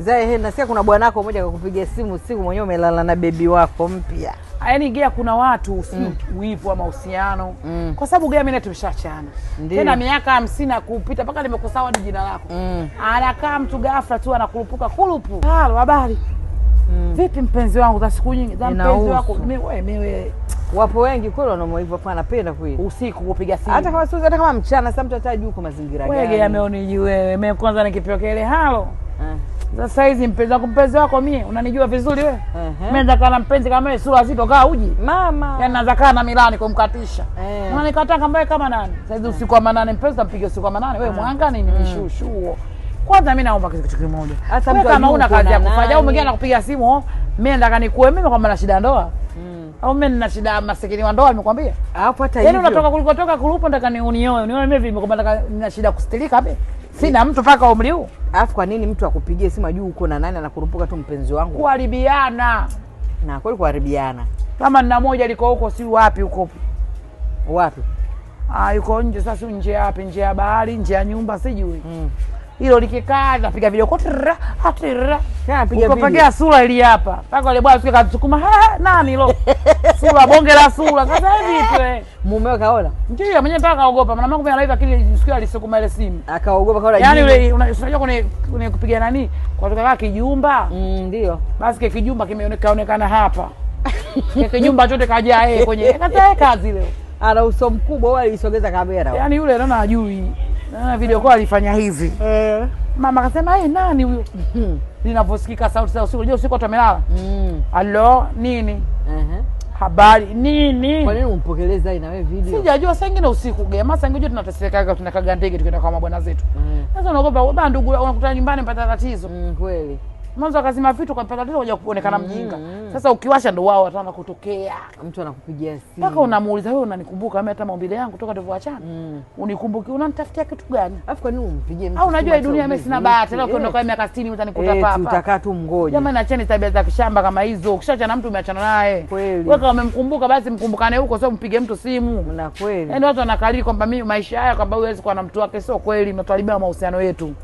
Zae nasikia kuna bwanako mmoja akakupigia simu usiku mwenyewe umelala na bebi wako mpya. Yaani Gea kuna watu uipo wa mahusiano. Kwa sababu Gea mimi tumeshachana. Tena miaka 50 kupita mpaka nimekusawa jina lako. Anakaa mtu ghafla tu anakurupuka kulupu. Halo, habari? Vipi mpenzi wangu za siku nyingi? Za mpenzi wako mimi wapo wengi kweli wanao hivyo kwa anapenda kweli. Usiku kupiga simu. Hata kama hata kama mchana sasa mtu atajua uko mazingira gani. Wewe ameoniji wewe. Mimi kwanza nikipewa kile halo. Sasa hizi mpenzi wako mimi unanijua vizuri wewe. Mimi nataka na mpenzi kama wewe sura zito kaa uji. Mama. Yaani naanza kaa na Milani kumkatisha. Unanikataa kama kama nani? Sasa hizi usiku wa manane mpenzi tampiga usiku wa manane wewe mwanga nini mishushuo. Kwanza mimi naomba kitu kimoja. Hata mtu kama una kazi ya kufanya au mwingine anakupiga simu, mimi nataka nikuwe mimi kama na shida ndoa. Au mimi nina shida masikini wa ndoa nimekwambia. Hapo hata hivyo. Yaani unatoka kulikotoka kurupo nataka unioe. Unione mimi vipi kwamba nataka nina shida kustilika hapa. Sina mtu paka umri huu. Alafu kwa nini mtu akupigie simu ajue uko na nani anakurupuka tu mpenzi wangu? Kuharibiana. Na kweli kuharibiana. Kama nina moja liko huko si wapi huko. Wapi? Yuko nje sasa nje wapi? Nje ya bahari, nje ya nyumba sijui. Hilo likikaa napiga video kwa hatira. Kana piga video. Ukapagia sura ili hapa. Paka wale bwana sikia katusukuma nani lo? Sura bonge la sura. Sasa hivi tu mumeo kaona. Ndio mwenyewe mpaka kaogopa. Maana mangu mimi anaiva kile siku alisukuma ile simu. Akaogopa kaona. Yaani yule unajua kwenye kupiga nani? Kwa kutoka kijumba. Ndio. Basi kile kijumba kimeonekana hapa. Kile kijumba chote kaja yeye kwenye kazi leo. Ana uso mkubwa wale alisogeza kamera. Yaani yule naona ajui. Na video call alifanya hivi. Mama akasema nani huyo? Linaposikika sauti za usiku, unajua usiku watu wamelala. Allo, nini? Habari nini? Kwa nini umpokeleza na wewe video? Sijajua saa nyingine usiku Gema, saa nyingine tunateseka tunakaga ndege tukienda kwa mabwana zetu. Sasa unaogopa baba ndugu unakutana nyumbani mpata tatizo. Kweli. Mwanzo akazima vitu kwa tatizo unakuja kuonekana mjinga. Sasa ukiwasha ndo wao watana kutokea. Mtu anakupigia simu. Mpaka unamuuliza wewe unanikumbuka mimi hata maumbile yangu toka tulivyoachana. Unikumbuki unanitafutia kitu gani? Alafu kwa nini umpigie mtu? Au unajua dunia mimi sina bahati leo kuondoka miaka 60 utanikuta papa. Utakaa tu mgoje. Jamani acheni tabia za kishamba kama hizo. Ukishaachana na mtu umeachana naye. Wewe kama umemkumbuka basi mkumbukane huko sio mpige mtu simu. Na kweli. Yaani watu wanakalili kwamba mimi maisha haya kwamba huwezi kuwa na mtu wake sio kweli mnatuharibia mahusiano yetu.